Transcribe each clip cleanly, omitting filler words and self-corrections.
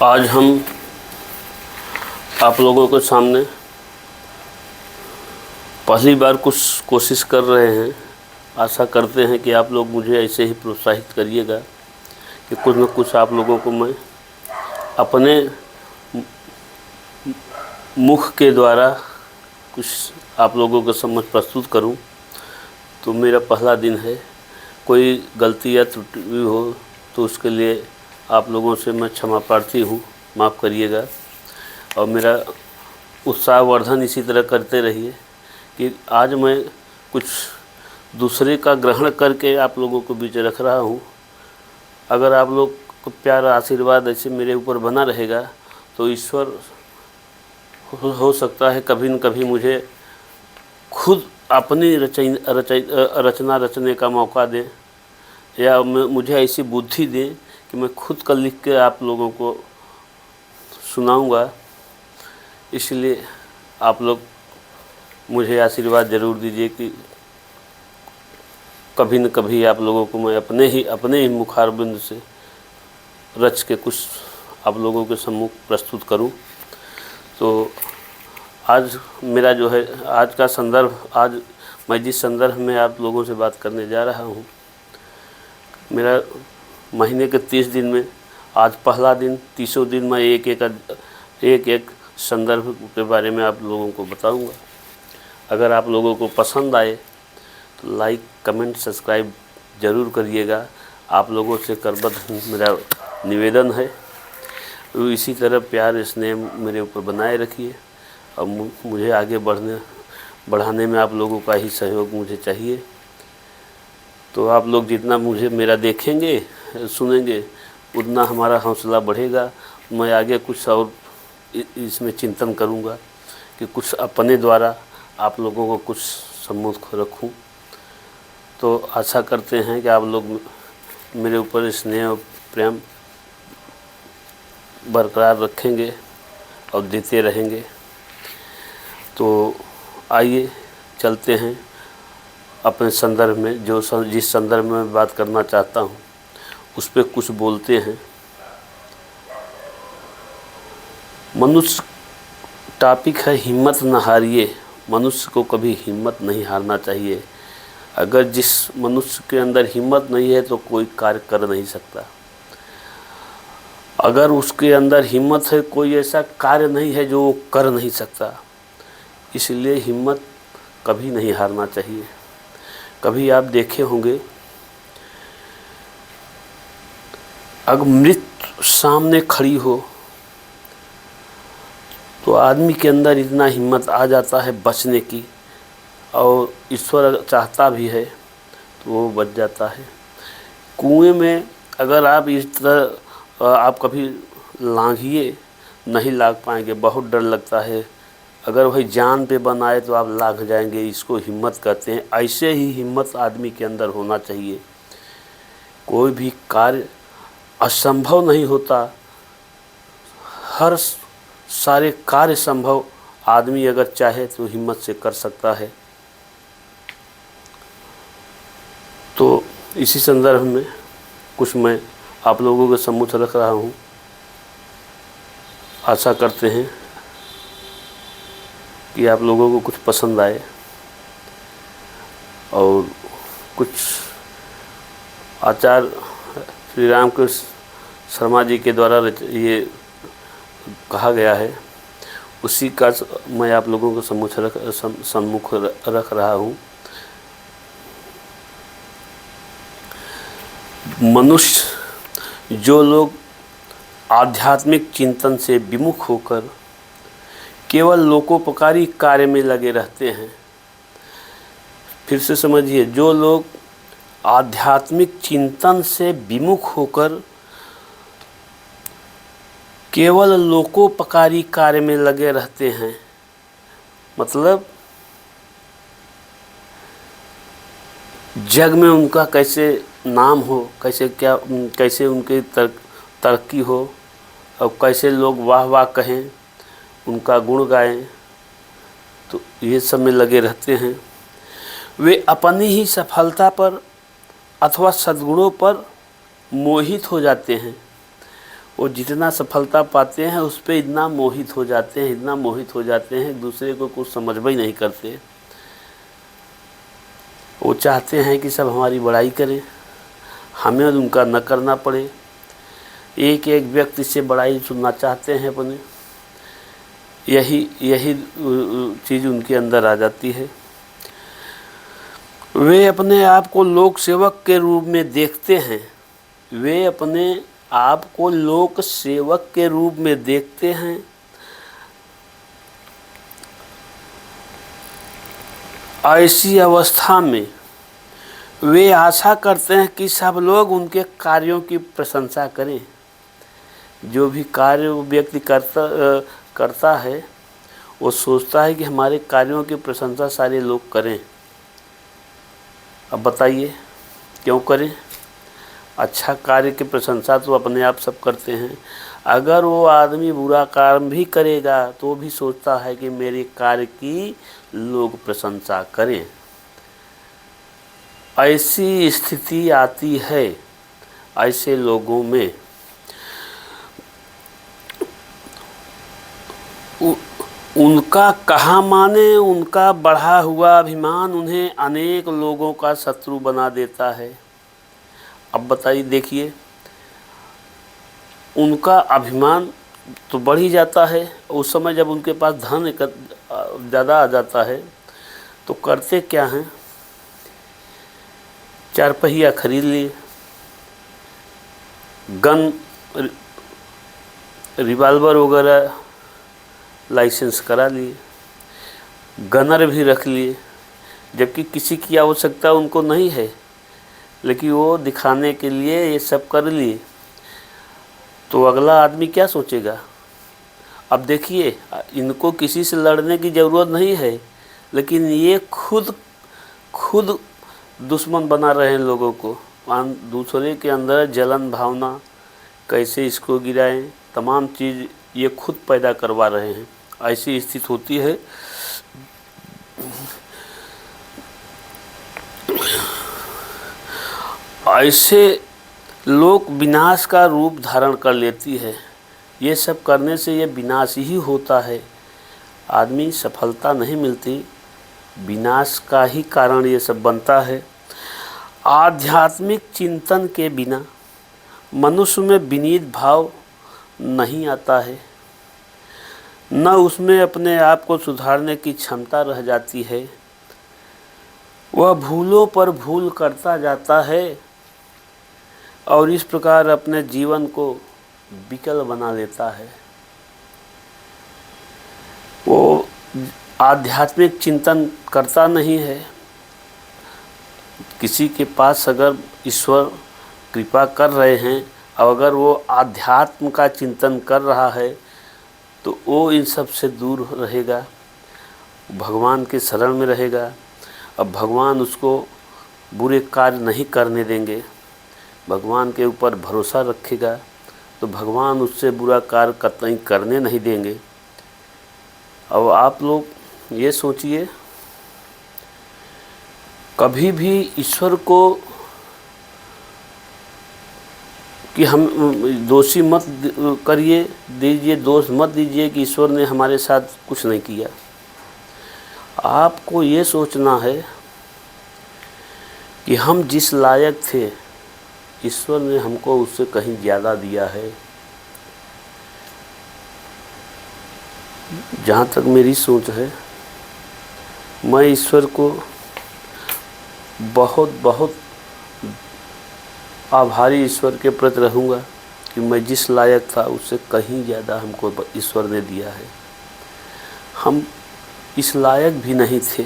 आज हम आप लोगों के सामने पहली बार कुछ कोशिश कर रहे हैं। आशा करते हैं कि आप लोग मुझे ऐसे ही प्रोत्साहित करिएगा कि कुछ न कुछ आप लोगों को मैं अपने मुख के द्वारा कुछ आप लोगों के समक्ष प्रस्तुत करूं। तो मेरा पहला दिन है, कोई गलती या त्रुटि हो तो उसके लिए आप लोगों से मैं क्षमा प्रार्थी हूँ, माफ़ करिएगा। और मेरा उत्साहवर्धन इसी तरह करते रहिए कि आज मैं कुछ दूसरे का ग्रहण करके आप लोगों को बीच रख रहा हूँ। अगर आप लोग को प्यार आशीर्वाद ऐसे मेरे ऊपर बना रहेगा तो ईश्वर हो सकता है कभी न कभी मुझे खुद अपनी रचना रचने का मौका दें, या मुझे ऐसी बुद्धि दें कि मैं खुद का लिख के आप लोगों को सुनाऊंगा। इसलिए आप लोग मुझे आशीर्वाद ज़रूर दीजिए कि कभी न कभी आप लोगों को मैं अपने ही मुखारबिंद से रच के कुछ आप लोगों के सम्मुख प्रस्तुत करूं। तो आज मेरा जो है आज का संदर्भ, आज मैं जिस संदर्भ में आप लोगों से बात करने जा रहा हूं, मेरा महीने के 30 दिन में आज पहला दिन, 30 दिन में एक संदर्भ के बारे में आप लोगों को बताऊंगा। अगर आप लोगों को पसंद आए तो लाइक, कमेंट, सब्सक्राइब ज़रूर करिएगा। आप लोगों से करबद्ध मेरा निवेदन है। तो इसी तरह प्यार स्नेह मेरे ऊपर बनाए रखिए और मुझे आगे बढ़ाने में आप लोगों का ही सहयोग मुझे चाहिए। तो आप लोग जितना मुझे मेरा देखेंगे, सुनेंगे, उतना हमारा हौसला बढ़ेगा। मैं आगे कुछ और इसमें चिंतन करूंगा कि कुछ अपने द्वारा आप लोगों को कुछ सम्मुख रखूं। तो आशा करते हैं कि आप लोग मेरे ऊपर स्नेह और प्रेम बरकरार रखेंगे और देते रहेंगे। तो आइए चलते हैं अपने संदर्भ में, जिस संदर्भ में मैं बात करना चाहता हूँ उस पर कुछ बोलते हैं। मनुष्य टॉपिक है, हिम्मत न हारिए। मनुष्य को कभी हिम्मत नहीं हारना चाहिए। अगर जिस मनुष्य के अंदर हिम्मत नहीं है तो कोई कार्य कर नहीं सकता। अगर उसके अंदर हिम्मत है, कोई ऐसा कार्य नहीं है जो वो कर नहीं सकता। इसलिए हिम्मत कभी नहीं हारना चाहिए। कभी आप देखे होंगे, अगर मृत्यु सामने खड़ी हो तो आदमी के अंदर इतना हिम्मत आ जाता है बचने की, और ईश्वर चाहता भी है तो वो बच जाता है। कुएं में अगर आप इस तरह आप कभी लांघिए, नहीं लाग पाएंगे, बहुत डर लगता है। अगर वही जान पे बनाए तो आप लाग जाएंगे। इसको हिम्मत कहते हैं। ऐसे ही हिम्मत आदमी के अंदर होना चाहिए। कोई भी कार्य असंभव नहीं होता। हर सारे कार्य संभव आदमी अगर चाहे तो हिम्मत से कर सकता है। तो इसी संदर्भ में कुछ मैं आप लोगों के सम्मुख रख रहा हूँ। आशा करते हैं कि आप लोगों को कुछ पसंद आए और कुछ आचार्य श्री रामकृष्ण शर्मा जी के द्वारा ये कहा गया है, उसी का मैं आप लोगों को सम्मुख रख रहा हूँ। मनुष्य, जो लोग आध्यात्मिक चिंतन से विमुख होकर केवल लोकोपकारी कार्य में लगे रहते हैं। फिर से समझिए, जो लोग आध्यात्मिक चिंतन से विमुख होकर केवल लोकोपकारी कार्य में लगे रहते हैं, मतलब जग में उनका कैसे नाम हो, कैसे उनकी तरक्की हो और कैसे लोग वाह वाह कहें, उनका गुण गाएं, तो ये सब में लगे रहते हैं। वे अपनी ही सफलता पर अथवा सद्गुणों पर मोहित हो जाते हैं। वो जितना सफलता पाते हैं उस पर इतना मोहित हो जाते हैं, इतना मोहित हो जाते हैं, एक दूसरे को कुछ समझ भी नहीं करते। वो चाहते हैं कि सब हमारी बड़ाई करें, हमें उनका न करना पड़े। एक एक व्यक्ति से बड़ाई सुनना चाहते हैं अपने, यही चीज़ उनके अंदर आ जाती है। वे अपने आप को लोक सेवक के रूप में देखते हैं, वे अपने आप को लोक सेवक के रूप में देखते हैं। ऐसी अवस्था में वे आशा करते हैं कि सब लोग उनके कार्यों की प्रशंसा करें। जो भी कार्य व्यक्ति करता है वो सोचता है कि हमारे कार्यों की प्रशंसा सारे लोग करें। अब बताइए क्यों करें? अच्छा कार्य की प्रशंसा तो अपने आप सब करते हैं। अगर वो आदमी बुरा काम भी करेगा तो भी सोचता है कि मेरे कार्य की लोग प्रशंसा करें। ऐसी स्थिति आती है ऐसे लोगों में। उनका कहा माने, उनका बढ़ा हुआ अभिमान उन्हें अनेक लोगों का शत्रु बना देता है। अब बताइए, देखिए, उनका अभिमान तो बढ़ ही जाता है। उस समय जब उनके पास धन ज़्यादा आ जाता है तो करते क्या हैं, 4 पहिया खरीद लिए, गन रिवाल्वर वगैरह लाइसेंस करा लिए, गनर भी रख लिए, जबकि किसी की आवश्यकता उनको नहीं है, लेकिन वो दिखाने के लिए ये सब कर लिए। तो अगला आदमी क्या सोचेगा? अब देखिए, इनको किसी से लड़ने की ज़रूरत नहीं है, लेकिन ये खुद दुश्मन बना रहे हैं लोगों को। दूसरे के अंदर जलन भावना, कैसे इसको गिराएं, तमाम चीज़ ये खुद पैदा करवा रहे हैं। ऐसी स्थिति होती है। ऐसे लोक विनाश का रूप धारण कर लेती है। ये सब करने से ये विनाश ही होता है। आदमी सफलता नहीं मिलती, विनाश का ही कारण ये सब बनता है। आध्यात्मिक चिंतन के बिना मनुष्य में विनीत भाव नहीं आता है, न उसमें अपने आप को सुधारने की क्षमता रह जाती है। वह भूलों पर भूल करता जाता है और इस प्रकार अपने जीवन को विकल बना लेता है। वो आध्यात्मिक चिंतन करता नहीं है। किसी के पास अगर ईश्वर कृपा कर रहे हैं और अगर वो आध्यात्म का चिंतन कर रहा है तो वो इन सब से दूर रहेगा, भगवान के शरण में रहेगा। अब भगवान उसको बुरे कार्य नहीं करने देंगे, भगवान के ऊपर भरोसा रखेगा तो भगवान उससे बुरा कार्य कतई करने नहीं देंगे। अब आप लोग ये सोचिए, कभी भी ईश्वर को कि हम दोषी मत करिए, दीजिए, दोष मत दीजिए कि ईश्वर ने हमारे साथ कुछ नहीं किया। आपको ये सोचना है कि हम जिस लायक थे ईश्वर ने हमको उससे कहीं ज़्यादा दिया है। जहाँ तक मेरी सोच है, मैं ईश्वर को बहुत आभारी ईश्वर के प्रति रहूँगा कि मैं जिस लायक था उससे कहीं ज़्यादा हमको ईश्वर ने दिया है। हम इस लायक भी नहीं थे,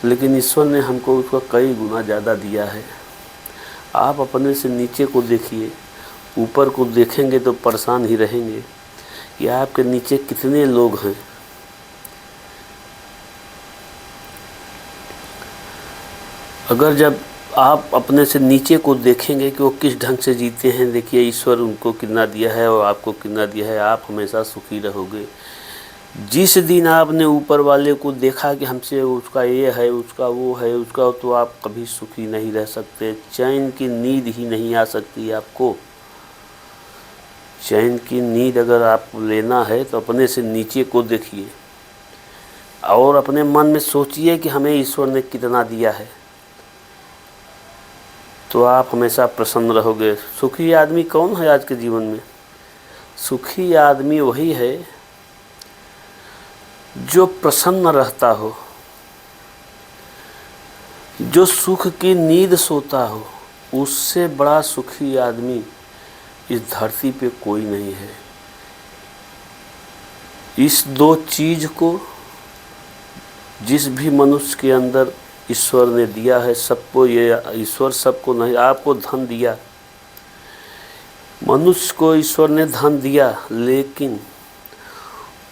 लेकिन ईश्वर ने हमको उसका कई गुना ज़्यादा दिया है। आप अपने से नीचे को देखिए, ऊपर को देखेंगे तो परेशान ही रहेंगे कि आपके नीचे कितने लोग हैं। अगर जब आप अपने से नीचे को देखेंगे कि वो किस ढंग से जीते हैं, देखिए ईश्वर उनको कितना दिया है और आपको कितना दिया है, आप हमेशा सुखी रहोगे। जिस दिन आपने ऊपर वाले को देखा कि हमसे उसका ये है, उसका वो है, उसका, तो आप कभी सुखी नहीं रह सकते, चैन की नींद ही नहीं आ सकती आपको। चैन की नींद अगर आप लेना है तो अपने से नीचे को देखिए और अपने मन में सोचिए कि हमें ईश्वर ने कितना दिया है, तो आप हमेशा प्रसन्न रहोगे। सुखी आदमी कौन है आज के जीवन में? सुखी आदमी वही है जो प्रसन्न रहता हो, जो सुख की नींद सोता हो। उससे बड़ा सुखी आदमी इस धरती पे कोई नहीं है। इस दो चीज को जिस भी मनुष्य के अंदर ईश्वर ने दिया है, सबको, ये ईश्वर सबको नहीं, आपको धन दिया, मनुष्य को ईश्वर ने धन दिया, लेकिन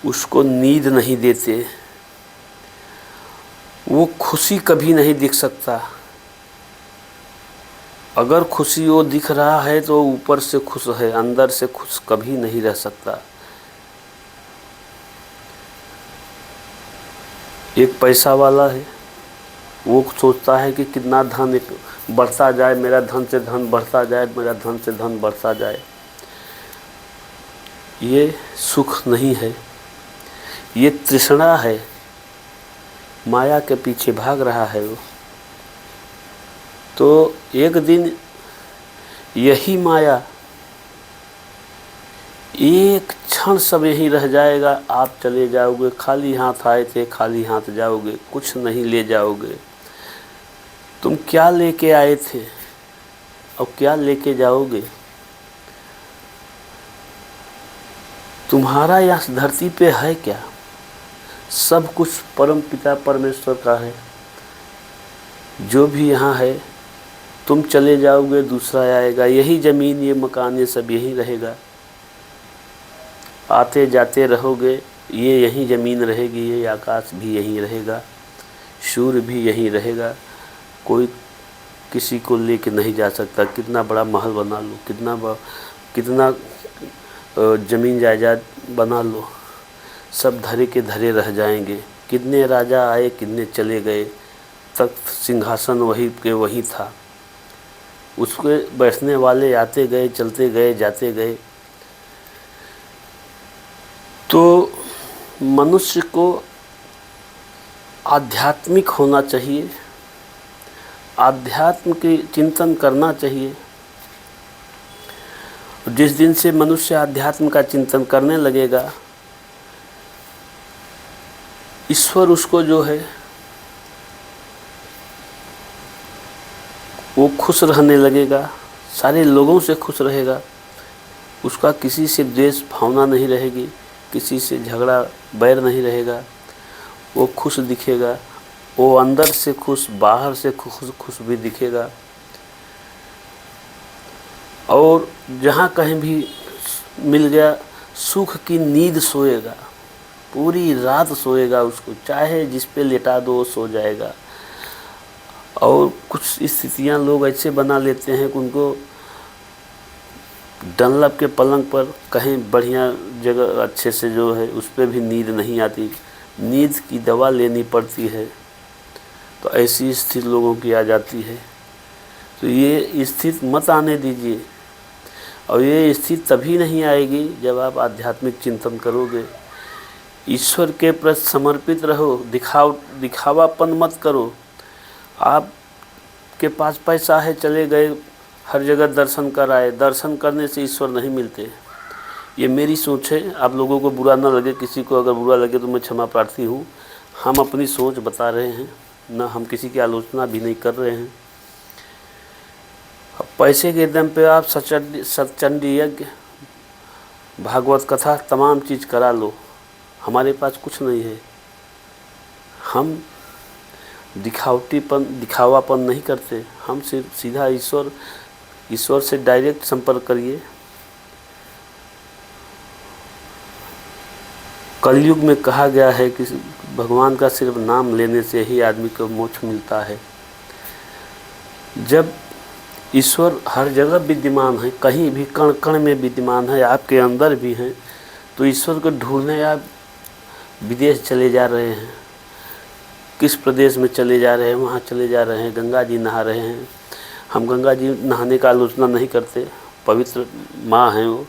उसको नींद नहीं देते, वो खुशी कभी नहीं दिख सकता। अगर खुशी वो दिख रहा है तो ऊपर से खुश है, अंदर से खुश कभी नहीं रह सकता। एक पैसा वाला है, वो सोचता है कि कितना धन बढ़ता जाए, मेरा धन से धन बढ़ता जाए, मेरा धन से धन बढ़ता जाए। ये सुख नहीं है, ये तृष्णा है, माया के पीछे भाग रहा है वो। तो एक दिन यही माया एक क्षण सब यही रह जाएगा, आप चले जाओगे, खाली हाथ आए थे खाली हाथ जाओगे, कुछ नहीं ले जाओगे। तुम क्या लेके आए थे और क्या लेके जाओगे? तुम्हारा यहाँ धरती पे है क्या? सब कुछ परम पिता परमेश्वर का है। जो भी यहाँ है, तुम चले जाओगे, दूसरा आएगा। यही ज़मीन, ये मकान, ये सब यहीं रहेगा। आते जाते रहोगे, ये यहीं ज़मीन रहेगी, ये आकाश भी यहीं रहेगा, सूर्य भी यहीं रहेगा। कोई किसी को लेके नहीं जा सकता। कितना बड़ा महल बना लो, कितना ज़मीन जायदाद बना लो, सब धरे के धरे रह जाएंगे। कितने राजा आए, कितने चले गए, तख्त सिंहासन वही के वही था, उसके बैठने वाले आते गए, चलते गए, जाते गए। तो मनुष्य को आध्यात्मिक होना चाहिए, आध्यात्म के चिंतन करना चाहिए। जिस दिन से मनुष्य आध्यात्म का चिंतन करने लगेगा, ईश्वर उसको जो है वो खुश रहने लगेगा, सारे लोगों से खुश रहेगा। उसका किसी से द्वेष भावना नहीं रहेगी, किसी से झगड़ा बैर नहीं रहेगा। वो खुश दिखेगा, वो अंदर से खुश, बाहर से खुश भी दिखेगा। और जहाँ कहीं भी मिल गया, सुख की नींद सोएगा, पूरी रात सोएगा। उसको चाहे जिस पे लेटा दो वो सो जाएगा। और कुछ स्थितियाँ लोग ऐसे बना लेते हैं कि उनको डनलप के पलंग पर कहीं बढ़िया जगह अच्छे से जो है उस पर भी नींद नहीं आती, नींद की दवा लेनी पड़ती है। तो ऐसी स्थिति लोगों की आ जाती है। तो ये स्थिति मत आने दीजिए। और ये स्थिति तभी नहीं आएगी जब आप आध्यात्मिक चिंतन करोगे, ईश्वर के प्रति समर्पित रहो। दिखावापन मत करो। आप के पास पैसा है, चले गए हर जगह दर्शन कर आए। दर्शन करने से ईश्वर नहीं मिलते। ये मेरी सोच है, आप लोगों को बुरा ना लगे। किसी को अगर बुरा लगे तो मैं क्षमा प्रार्थी हूँ। हम अपनी सोच बता रहे हैं, ना हम किसी की आलोचना भी नहीं कर रहे हैं। अब पैसे के दम पे आप सतचंडी यज्ञ, भागवत कथा, तमाम चीज़ करा लो। हमारे पास कुछ नहीं है। हम दिखावापन नहीं करते। हम सिर्फ सीधा ईश्वर से डायरेक्ट संपर्क करिए। कलयुग में कहा गया है कि भगवान का सिर्फ नाम लेने से ही आदमी को मोक्ष मिलता है। जब ईश्वर हर जगह विद्यमान है, कहीं भी कण कण में विद्यमान है, आपके अंदर भी हैं, तो ईश्वर को ढूंढने आप विदेश चले जा रहे हैं, किस प्रदेश में चले जा रहे हैं, वहाँ चले जा रहे हैं, गंगा जी नहा रहे हैं। हम गंगा जी नहाने का आलोचना नहीं करते, पवित्र माँ हैं वो,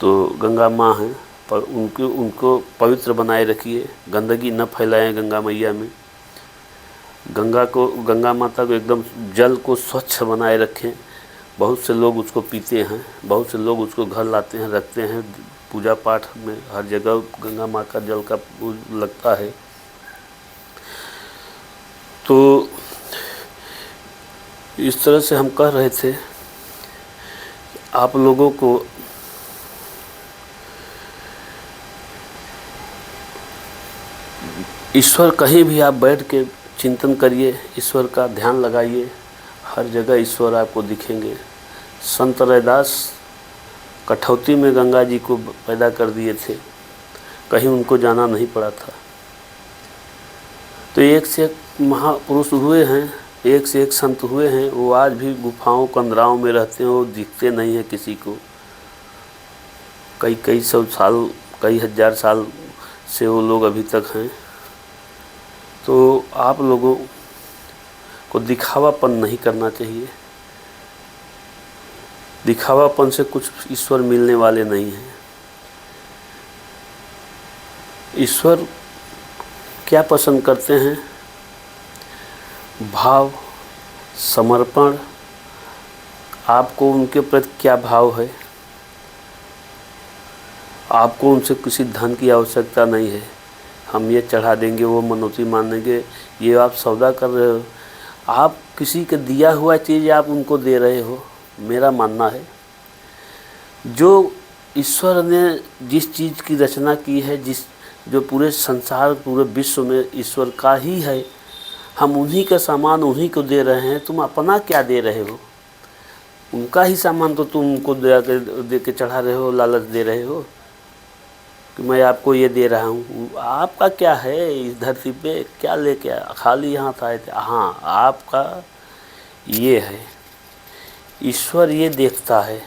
तो गंगा माँ हैं, पर उनको पवित्र बनाए रखिए, गंदगी न फैलाएं गंगा मैया में। गंगा माता को एकदम जल को स्वच्छ बनाए रखें। बहुत से लोग उसको पीते हैं, बहुत से लोग उसको घर लाते हैं, रखते हैं, पूजा पाठ में हर जगह गंगा माँ का जल का लगता है। तो इस तरह से हम कह रहे थे आप लोगों को ईश्वर कहीं भी आप बैठ के चिंतन करिए, ईश्वर का ध्यान लगाइए, हर जगह ईश्वर आपको दिखेंगे। संत रैदास कठौती में गंगा जी को पैदा कर दिए थे, कहीं उनको जाना नहीं पड़ा था। तो एक से एक महापुरुष हुए हैं, एक से एक संत हुए हैं, वो आज भी गुफाओं कंदराओं में रहते हैं, वो दिखते नहीं है किसी को। कई सौ साल, कई हजार साल से वो लोग अभी तक हैं। तो आप लोगों को दिखावापन नहीं करना चाहिए। दिखावापन से कुछ ईश्वर मिलने वाले नहीं हैं। ईश्वर क्या पसंद करते हैं? भाव, समर्पण। आपको उनके प्रति क्या भाव है? आपको उनसे किसी धन की आवश्यकता नहीं है, हम ये चढ़ा देंगे, वो मनौती मान लेंगे, ये आप सौदा कर रहे हो। आप किसी के दिया हुआ चीज़ आप उनको दे रहे हो। मेरा मानना है जो ईश्वर ने जिस चीज़ की रचना की है, जो पूरे संसार, पूरे विश्व में ईश्वर का ही है, हम उन्हीं का सामान उन्हीं को दे रहे हैं। तुम अपना क्या दे रहे हो? उनका ही सामान तो तुम उनको दे के चढ़ा रहे हो, लालच दे रहे हो कि मैं आपको ये दे रहा हूँ। आपका क्या है इस धरती पे? क्या लेके खाली हाथ आए थे? हाँ, आपका ये है। ईश्वर ये देखता है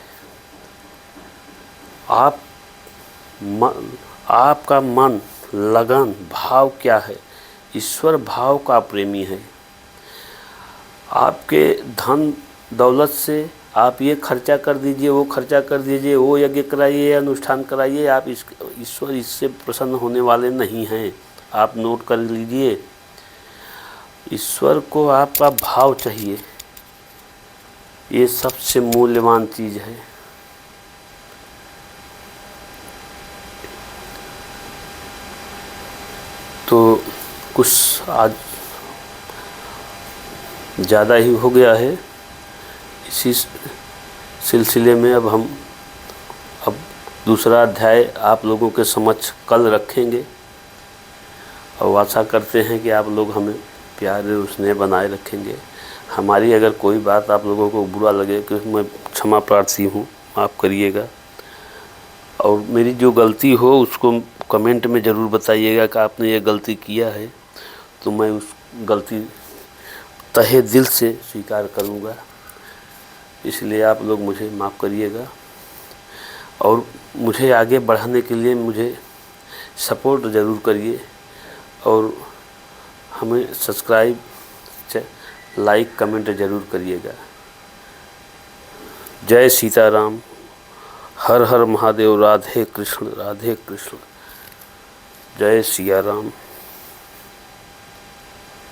आपका मन, लगन, भाव क्या है। ईश्वर भाव का प्रेमी है। आपके धन दौलत से आप ये खर्चा कर दीजिए, वो खर्चा कर दीजिए, वो यज्ञ कराइए, अनुष्ठान कराइए, आप ईश्वर इससे प्रसन्न होने वाले नहीं हैं। आप नोट कर लीजिए, ईश्वर को आपका भाव चाहिए। ये सबसे मूल्यवान चीज़ है। तो कुछ आज ज़्यादा ही हो गया है। इसी सिलसिले में अब दूसरा अध्याय आप लोगों के समक्ष कल रखेंगे, और आशा करते हैं कि आप लोग हमें प्यार और स्नेह बनाए रखेंगे। हमारी अगर कोई बात आप लोगों को बुरा लगे कि मैं क्षमा प्रार्थी हूँ, माफ़ करिएगा। और मेरी जो गलती हो उसको कमेंट में ज़रूर बताइएगा कि आपने ये गलती किया है, तो मैं उस गलती तहे दिल से स्वीकार करूँगा। इसलिए आप लोग मुझे माफ़ करिएगा, और मुझे आगे बढ़ाने के लिए मुझे सपोर्ट ज़रूर करिए, और हमें सब्सक्राइब, लाइक, कमेंट ज़रूर करिएगा। जय सीताराम, हर हर महादेव, राधे कृष्ण, राधे कृष्ण, जय सिया राम।